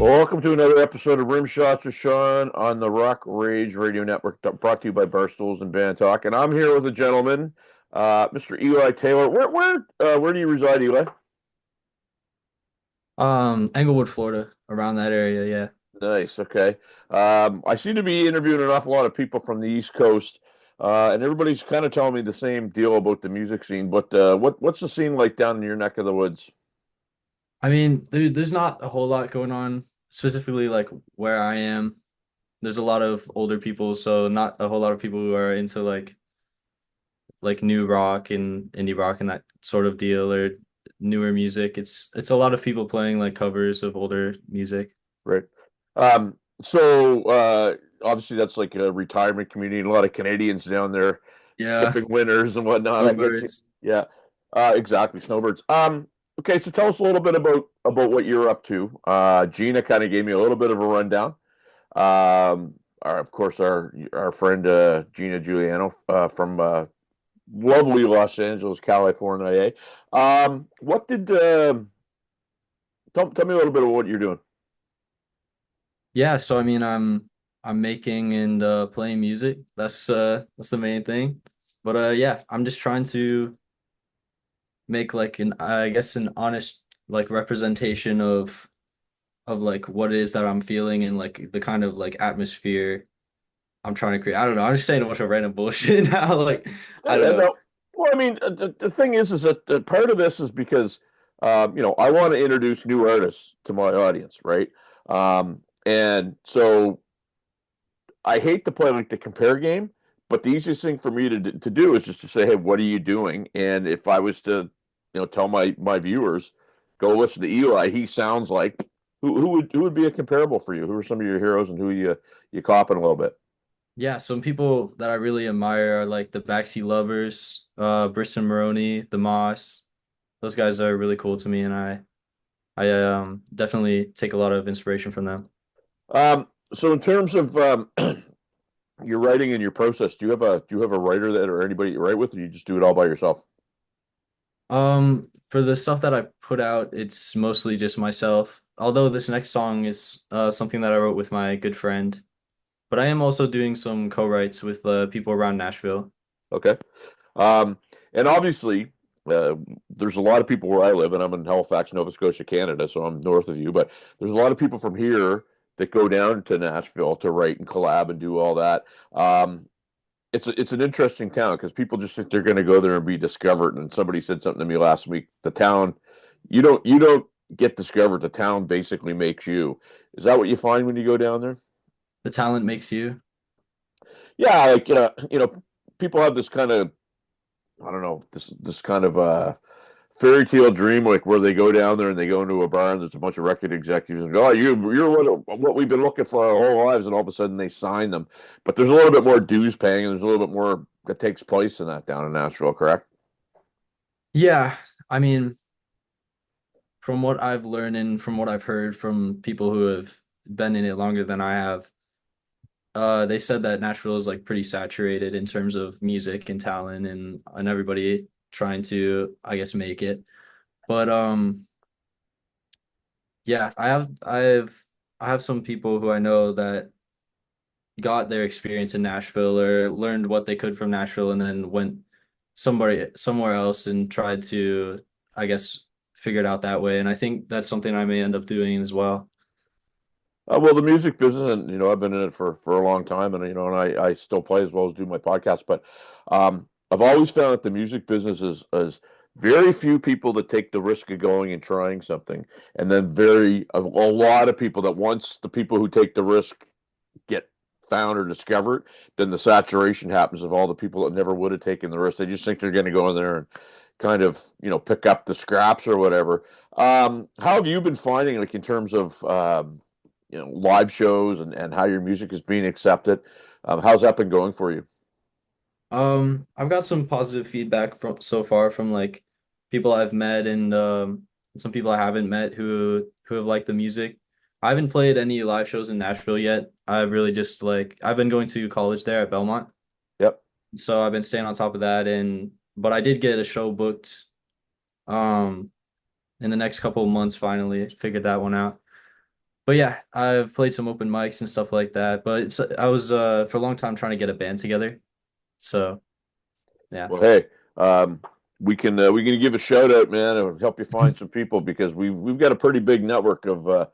Welcome to another episode of Rim Shots with Sean on the Rock Rage Radio Network, brought to you by Barstools and Bandtalk. And I'm here with a gentleman, Mr. Eli Taylor. Where do you reside, Eli? Englewood, Florida, around that area, yeah. Nice. Okay. I seem to be interviewing an awful lot of people from the East Coast, and everybody's kind of telling me the same deal about the music scene. But what's the scene like down in your neck of the woods? I mean, there's not a whole lot going on, specifically like where I am. There's a lot of older people, so not a whole lot of people who are into like new rock and indie rock and that sort of deal or newer music. It's a lot of people playing like covers of older music. Right. So obviously that's like a retirement community, and a lot of Canadians down there Yeah, skipping winters and whatnot. I get you. snowbirds. Yeah. Exactly. Snowbirds. Okay, so tell us a little bit about what you're up to. Gina kind of gave me a little bit of a rundown. Of course, our friend Gina Giuliano from lovely Los Angeles, California. What did tell me a little bit of what you're doing? Yeah, so I mean, I'm making and playing music. That's the main thing. But yeah, I'm just trying to make like an I guess an honest like representation of like what it is that I'm feeling and like the kind of like atmosphere I'm trying to create. I don't know. I'm just saying a bunch of random bullshit now. Like I don't know. No, well, I mean, the thing is that part of this is because, I want to introduce new artists to my audience, right? And so I hate to play like the compare game, but the easiest thing for me to do is just to say, hey, what are you doing? And if I was to, tell my viewers, go listen to Eli, he sounds like who would be a comparable for you? Who are some of your heroes, and who you copping a little bit? Yeah, some people that I really admire are like the Backseat Lovers, Briston Maroney, the Moss. Those guys are really cool to me and I definitely take a lot of inspiration from them. So in terms of your writing and your process, do you have a writer that or anybody you write with, or you just do it all by yourself? For the stuff that I put out, it's mostly just myself. Although this next song is something that I wrote with my good friend, but I am also doing some co-writes with people around Nashville. Okay. Um, and obviously, uh, there's a lot of people where I live, and I'm in Halifax, Nova Scotia, Canada, so I'm north of you. But there's a lot of people from here that go down to Nashville to write and collab and do all that. It's an interesting town because people just think they're going to go there and be discovered. And somebody said something to me last week. The town, you don't get discovered. The town basically makes you. Is that what you find when you go down there? The talent makes you. Yeah, like people have this kind of, I don't know, this kind of fairy tale dream, like where they go down there and they go into a bar and there's a bunch of record executives and go, oh, you're what we've been looking for our whole lives, and all of a sudden they sign them. But there's a little bit more dues paying, and there's a little bit more that takes place in that down in Nashville, correct? Yeah, I mean, from what I've learned and from what I've heard from people who have been in it longer than I have, they said that Nashville is like pretty saturated in terms of music and talent and everybody trying to, I guess, make it. But yeah, I have some people who I know that got their experience in Nashville or learned what they could from Nashville and then went somewhere else and tried to, I guess, figure it out that way. And I think that's something I may end up doing as well. Well, the music business, and I've been in it for a long time, and and I still play as well as do my podcast. But I've always found that the music business is very few people that take the risk of going and trying something, and then a lot of people that once the people who take the risk get found or discovered, then the saturation happens of all the people that never would have taken the risk. They just think they're going to go in there and kind of pick up the scraps or whatever. How have you been finding, like, in terms of live shows and how your music is being accepted? How's that been going for you? I've got some positive feedback from so far from like people I've met and some people I haven't met who have liked the music. I haven't played any live shows in Nashville yet. I've really just like I've been going to college there at Belmont. Yep. So I've been staying on top of that and but I did get a show booked um in the next couple of months finally. Figured that one out. but yeah, I've played some open mics and stuff like that. But I was for a long time trying to get a band together. So yeah. Well, hey, um, we can give a shout out, man, and help you find some people because we've got a pretty big network of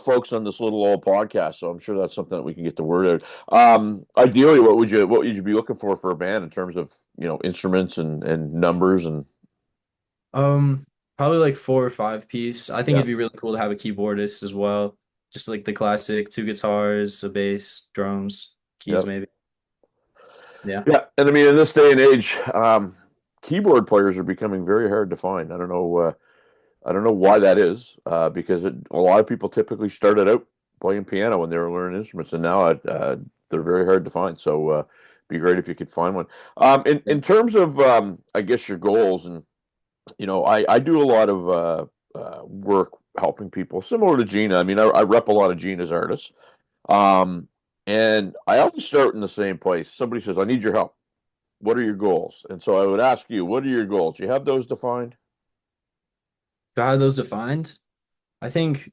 folks on this little old podcast. So I'm sure that's something that we can get the word out. Ideally, what would you be looking for a band in terms of instruments and numbers and Um, Probably like 4 or 5 piece. I think yeah. it'd be really cool to have a keyboardist as well. Just like the classic two guitars, a bass, drums, keys Yeah. maybe. Yeah. Yeah, and I mean, in this day and age, keyboard players are becoming very hard to find. I don't know why that is, because a lot of people typically started out playing piano when they were learning instruments, and now they're very hard to find. So, be great if you could find one. Yeah. In terms of, I guess your goals, and I do a lot of work helping people, similar to Gina. I mean, I rep a lot of Gina's artists. Um, and I always start in the same place. Somebody says, "I need your help. What are your goals?" And so I would ask you, what are your goals? You have those defined? To have those defined, I think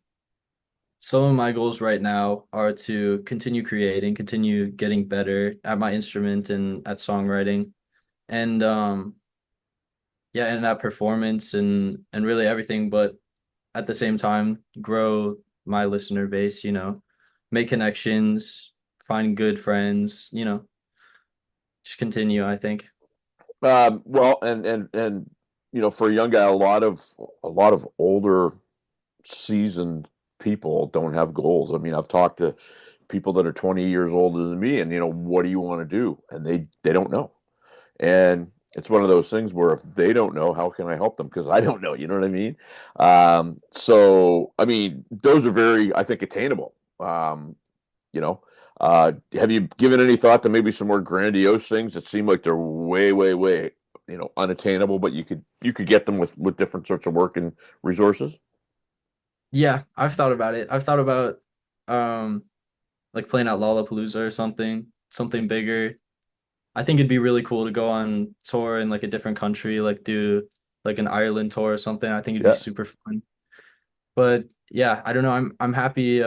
some of my goals right now are to continue creating, continue getting better at my instrument and at songwriting. And yeah, and at performance and really everything, but at the same time, grow my listener base, make connections, find good friends, just continue, I think. Well, and for a young guy, a lot of older, seasoned people don't have goals. I mean, I've talked to people that are 20 years older than me, and what do you want to do? And they don't know. And it's one of those things where if they don't know, how can I help them? Because I don't know. You know what I mean? So I mean, those are very, I think, attainable. You know, have you given any thought to maybe some more grandiose things that seem like they're way, way, way, unattainable, but you could get them with different sorts of work and resources? Yeah, I've thought about it. I've thought about um like playing at Lollapalooza or something bigger. I think it'd be really cool to go on tour in like a different country, like do like an Ireland tour or something. I think it'd be Yeah, super fun. But yeah, I don't know. I'm happy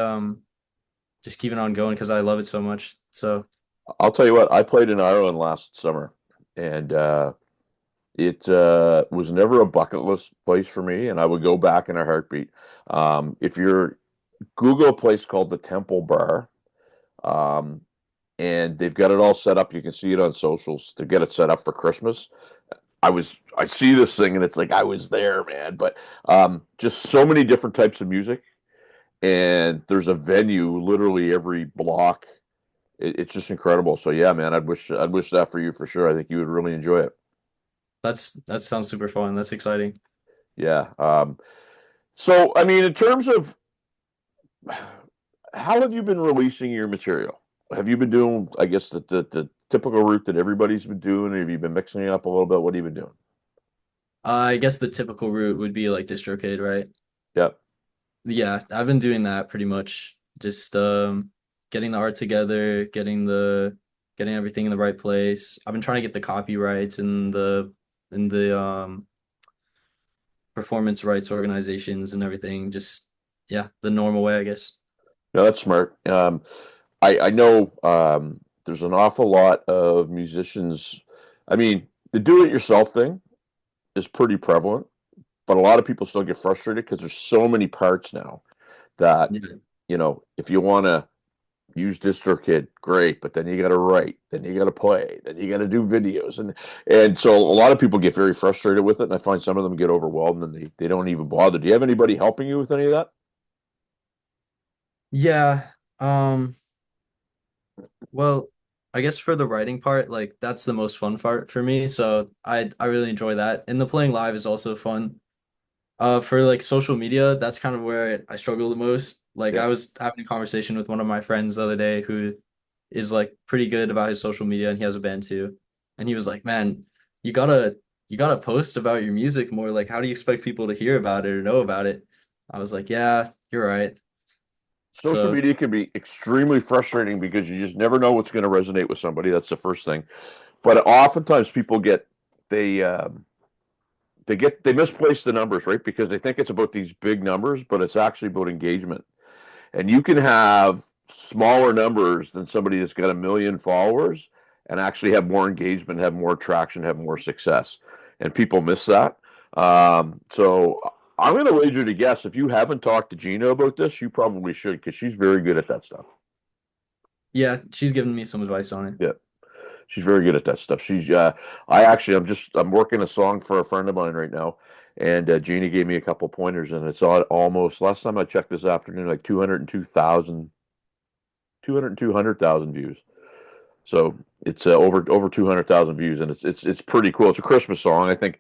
just keeping on going because I love it so much. So I'll tell you what. I played in Ireland last summer, and it was never a bucket list place for me, and I would go back in a heartbeat. If you're Google a place called the Temple Bar, um, and they've got it all set up. You can see it on socials to get it set up for Christmas. I see this thing and it's like I was there, man. But just so many different types of music, and there's a venue literally every block. It's just incredible. So yeah, man, I'd wish that for you for sure. I think you would really enjoy it. that sounds super fun. That's exciting. Yeah. So I mean, in terms of how have you been releasing your material? Have you been doing, I guess, the typical route that everybody's been doing? Or have you been mixing it up a little bit? What have you been doing? I guess the typical route would be like DistroKid, right? Yeah. Yeah, I've been doing that pretty much. Just getting the art together, getting everything in the right place. I've been trying to get the copyrights and the performance rights organizations and everything. Just yeah, the normal way, I guess. No, that's smart. I know there's an awful lot of musicians. I mean, the do-it-yourself thing is pretty prevalent, but a lot of people still get frustrated because there's so many parts now that, Yeah. if you want to use DistroKid, great, but then you got to write, then you got to play, then you got to do videos, and so a lot of people get very frustrated with it, and I find some of them get overwhelmed and they don't even bother. Do you have anybody helping you with any of that? Yeah. Well, I guess for the writing part, like that's the most fun part for me. So I really enjoy that. And the playing live is also fun. For like social media, that's kind of where I struggle the most. Like Yeah. I was having a conversation with one of my friends the other day who is like pretty good about his social media and he has a band too. And he was like, "Man, you gotta you gotta post about your music more. Like how do you expect people to hear about it or know about it?" I was like, "Yeah, you're right." Social So media can be extremely frustrating because you just never know what's going to resonate with somebody. That's the first thing. But oftentimes people they they misplace the numbers, right? Because they think it's about these big numbers, but it's actually about engagement. And you can have smaller numbers than somebody that's got 1 million followers and actually have more engagement, have more traction, have more success. And people miss that. So I'm going to wager to guess if you haven't talked to Gina about this, you probably should because she's very good at that stuff. Yeah, she's given me some advice on it. Yeah, she's very good at that stuff. I'm working a song for a friend of mine right now, and Gina gave me a couple pointers, and it's almost last time I checked this afternoon, like 200,000 views. So it's over 200,000 views, and it's pretty cool. It's a Christmas song. I think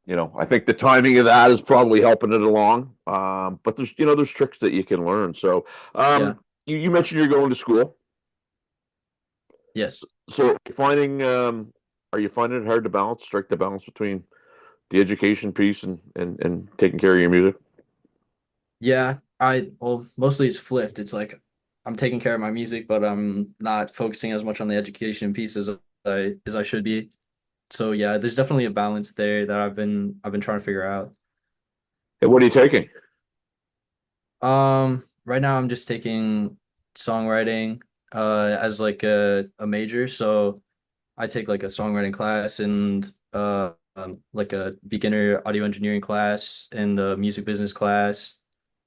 the timing of that is probably helping it along. But there's tricks that you can learn. So, Yeah. you mentioned you're going to school. Yes. So are you finding it hard to strike the balance between the education piece and taking care of your music? Yeah, well, mostly it's flipped. It's like I'm taking care of my music, but I'm not focusing as much on the education piece as I should be. So yeah, there's definitely a balance there that I've been trying to figure out. And what are you taking? Right now I'm just taking songwriting as like a major. So I take like a songwriting class and like a beginner audio engineering class and a music business class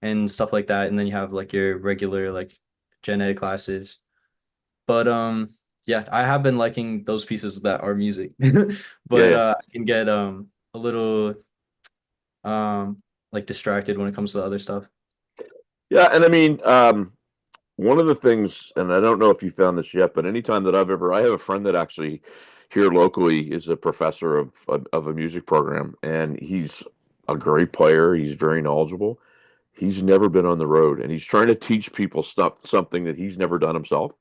and stuff like that. And then you have like your regular like gen ed classes. But yeah, I have been liking those pieces that are music. Yeah, But yeah. I can get a little like distracted when it comes to the other stuff. Yeah, and I mean, one of the things, and I don't know if you found this yet, but anytime that I have a friend that actually here locally is a professor of a music program, and he's a great player. He's very knowledgeable. He's never been on the road, and he's trying to teach people something that he's never done himself.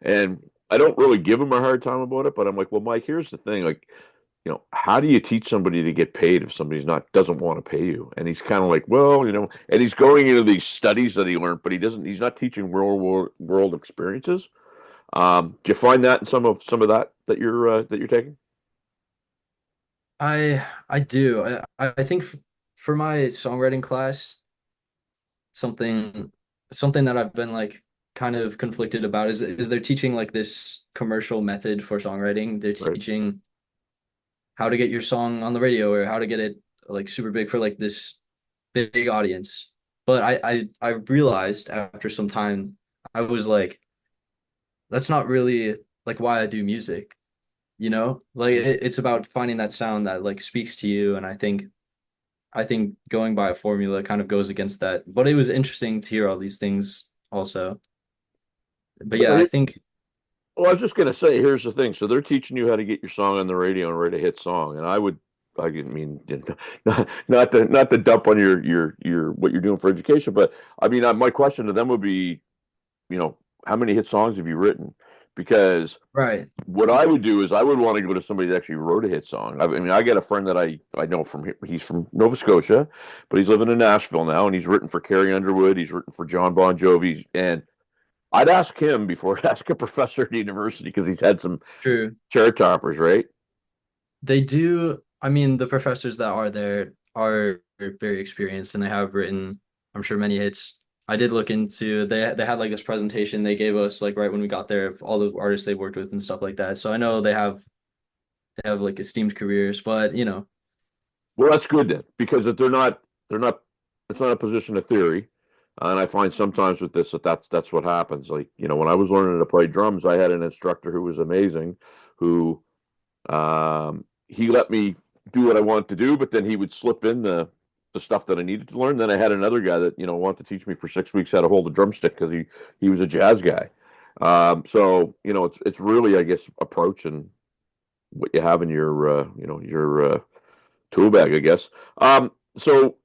And I don't really give him a hard time about it, but I'm like, well, Mike, here's the thing, like, how do you teach somebody to get paid if somebody's not doesn't want to pay you? And he's kind of like, well, and he's going into these studies that he learned, but he's not teaching world experiences. Do you find that in some of that you're taking? I do. I think for my songwriting class, something something that I've been like kind of conflicted about is they're teaching like this commercial method for songwriting. They're Right. teaching how to get your song on the radio or how to get it like super big for like this big audience. But I realized after some time I was like, that's not really like why I do music, you know? Like it's about finding that sound that like speaks to you. And I think going by a formula kind of goes against that. But it was interesting to hear all these things also. But yeah, I think Well, I was just gonna say, here's the thing. So they're teaching you how to get your song on the radio and write a hit song. And I didn't mean not to dump on your what you're doing for education, but I mean, my question to them would be, how many hit songs have you written? Because right. what I would do is I would want to go to somebody that actually wrote a hit song. I mean, I got a friend that I know from here. He's from Nova Scotia, but he's living in Nashville now, and he's written for Carrie Underwood. He's written for John Bon Jovi, and I'd ask him before I'd ask a professor at university because he's had some True. chair toppers, right? They do. I mean, the professors that are there are very experienced and they have written, I'm sure, many hits. I did look into they had like this presentation they gave us like right when we got there of all the artists they worked with and stuff like that. So I know they have like esteemed careers, but Well, that's good then, because if they're not, it's not a position of theory. And I find sometimes with this that's what happens. Like, when I was learning to play drums, I had an instructor who was amazing, who he let me do what I wanted to do, but then he would slip in the stuff that I needed to learn. Then I had another guy that wanted to teach me for 6 weeks how to hold a drumstick because he was a jazz guy. So it's really, I guess, approach and what you have in your tool bag, I guess. So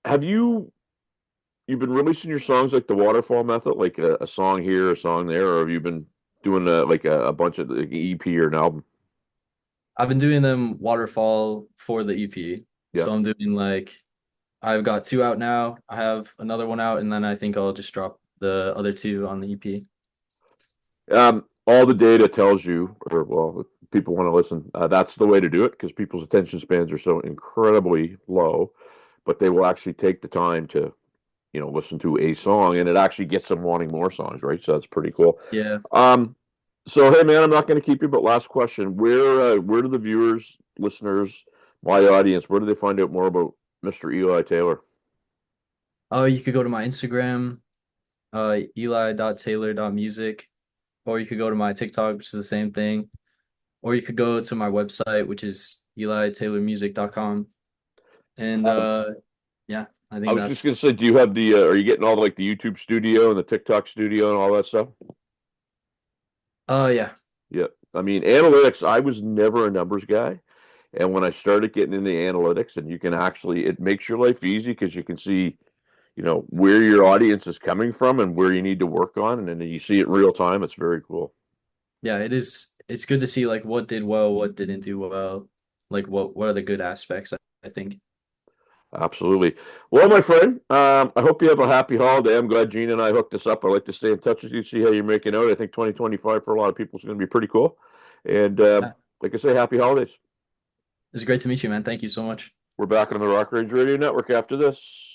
have you've been releasing your songs like the waterfall method, like a song here, a song there, or have you been doing like a bunch of like, EP or an album? I've been doing them waterfall for the EP. Yeah. So I'm doing like I've got two out now. I have another one out, and then I think I'll just drop the other two on the EP. All the data tells you, or well, if people want to listen, that's the way to do it because people's attention spans are so incredibly low, but they will actually take the time to listen to a song, and it actually gets them wanting more songs, right? So that's pretty cool. Yeah. Um, so hey man, I'm not going to keep you, but last question: where do the viewers, listeners, my audience, where do they find out more about Mr. Eli Taylor? Oh, you could go to my Instagram, eli.taylor.music, or you could go to my TikTok, which is the same thing, or you could go to my website, which is elitaylormusic.com. And yeah, I I think was just that's going to say, do you have are you getting all like the YouTube studio and the TikTok studio and all that stuff? yeah. Yeah. I mean, analytics, I was never a numbers guy. And when I started getting into analytics, and you can actually, it makes your life easy because you can see, where your audience is coming from and where you need to work on. And then you see it in real time. It's very cool. Yeah, it is. It's good to see like what did well, what didn't do well, like what are the good aspects, I think. Absolutely. Well, my friend, I hope you have a happy holiday. I'm glad Gina and I hooked this up. I like to stay in touch with you, see how you're making out. I think 2025 for a lot of people is going to be pretty cool. And Yeah. like I say, happy holidays. It was great to meet you, man. Thank you so much. We're back on the Rock Range Radio Network after this.